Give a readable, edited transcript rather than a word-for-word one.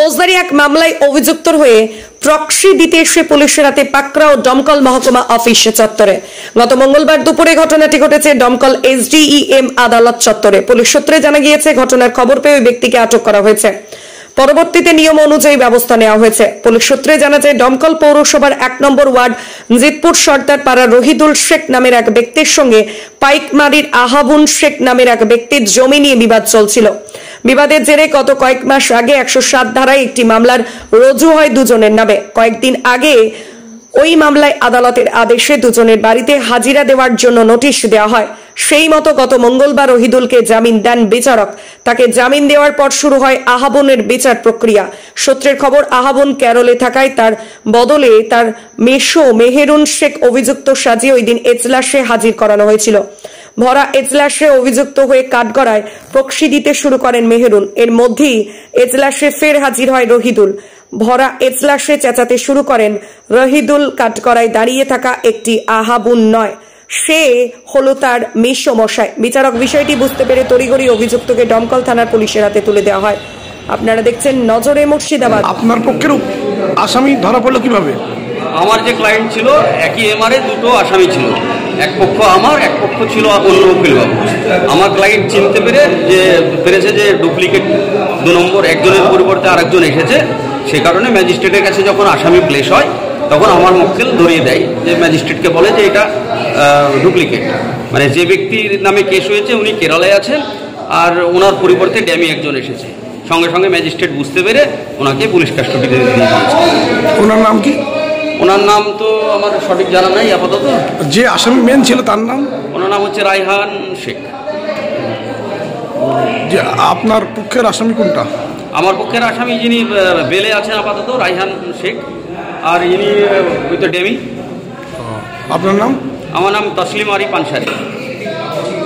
ফৌজদারি এক মামলায় অভিযুক্ত হয়ে প্রক্সি দিতে এসে পুলিশের হাতে পাকড়াও দমকল মহকুমা অফিস চত্বরে। গত মঙ্গলবার দুপুরে ঘটনাটি ঘটেছে দমকল SDEM আদালত চত্বরে। পুলিশ সূত্রে জানা গিয়েছে, ঘটনার খবর পেয়ে ওই ব্যক্তিকে আটক করা হয়েছে। পরবর্তীতে নিয়ম অনুযায়ী ব্যবস্থা নেওয়া হয়েছে। পুলিশ সূত্রে জানা যায়, দমকল পৌরসভার 1 নম্বর ওয়ার্ড জিতপুর সর্দার পাড়া রহিদুল শেখ নামের এক ব্যক্তির সঙ্গে পাইকমারির আহাবুন শেখ নামের এক ব্যক্তির জমি নিয়ে বিবাদ চলছিল। বিবাদের জেরে গত কয়েক মাস আগে 107 ধারায় একটি মামলার রুজু হয় দুজনের নামে। কয়েকদিন আগে ওই মামলায় আদালতের আদেশে দুজনের বাড়িতে হাজিরা দেওয়ার জন্য নোটিশ দেওয়া হয়। সেই মতো গত মঙ্গলবার রহিদুলকে জামিন দেন বিচারক। তাকে জামিন দেওয়ার পর শুরু হয় আহাবনের বিচার প্রক্রিয়া। সূত্রের খবর, আহাবন কেরলে থাকায় তার বদলে তার মেশো মেহেরুন শেখ অভিযুক্ত সাজিয়ে ওই দিন এজলাসে হাজির করানো হয়েছিল। ভরা এজলাসে অভিযুক্ত হয়ে কাঠগড়ায় প্রক্সি দিতে শুরু করেন মেহেরুন। এর মধ্যেই এজলাসে ফের হাজির হয় রহিদুল। ভরা এজলাসে চেঁচাতে শুরু করেন রহিদুল, কাঠগড়ায় দাঁড়িয়ে থাকা একটি আহাবুন নয়, সে হলো তার মেশো মশাই। বিচারক বিষয়টি বুঝতে পেরে তড়িঘড়ি অভিযুক্তকে দমকল থানার পুলিশের হাতে তুলে দেওয়া হয়। আপনারা দেখছেন নজরে মুর্শিদাবাদ। আপনার পক্ষের আসামি ধরা পড়লো কিভাবে? আমার যে ক্লায়েন্ট ছিল, একই এমআরএ দুটো আসামি ছিল। এক পক্ষ আমার, এক পক্ষ ছিল অন্য উকিলবাবু। আমার ক্লায়েন্ট চিনতে পেরেছে যে ডুপ্লিকেট 2 নম্বর একজনের পরিবর্তে আরেকজন এসেছে। সে কারণে ম্যাজিস্ট্রেটের কাছে যখন আসামি প্লেস হয়, তখন আমার মক্কেল ধরিয়ে দেয়, যে ম্যাজিস্ট্রেটকে বলে যে এটা ডুপ্লিকেট, মানে যে ব্যক্তির নামে কেস হয়েছে উনি কেরালায় আছেন আর ওনার পরিবর্তে ড্যামি একজন এসেছে। সঙ্গে সঙ্গে ম্যাজিস্ট্রেট বুঝতে পেরে ওনাকে পুলিশ কাস্টডিতে দিয়ে দিয়েছে। ওনার নাম কি? ওনার নাম তো আমার সঠিক জানা নাই আপাতত। যে আসামি মেন ছিল তার নাম? ওনার নাম হচ্ছে রায়হান শেখ। যে আপনার পক্ষের আসামি কোনটা? আমার পক্ষের আসামি যিনি বেলে আছেন আপাতত, রায়হান শেখ, আর ইনি ওই তো ডেমি। আপনার নাম? আমার নাম তসলিম আরি পানসারি।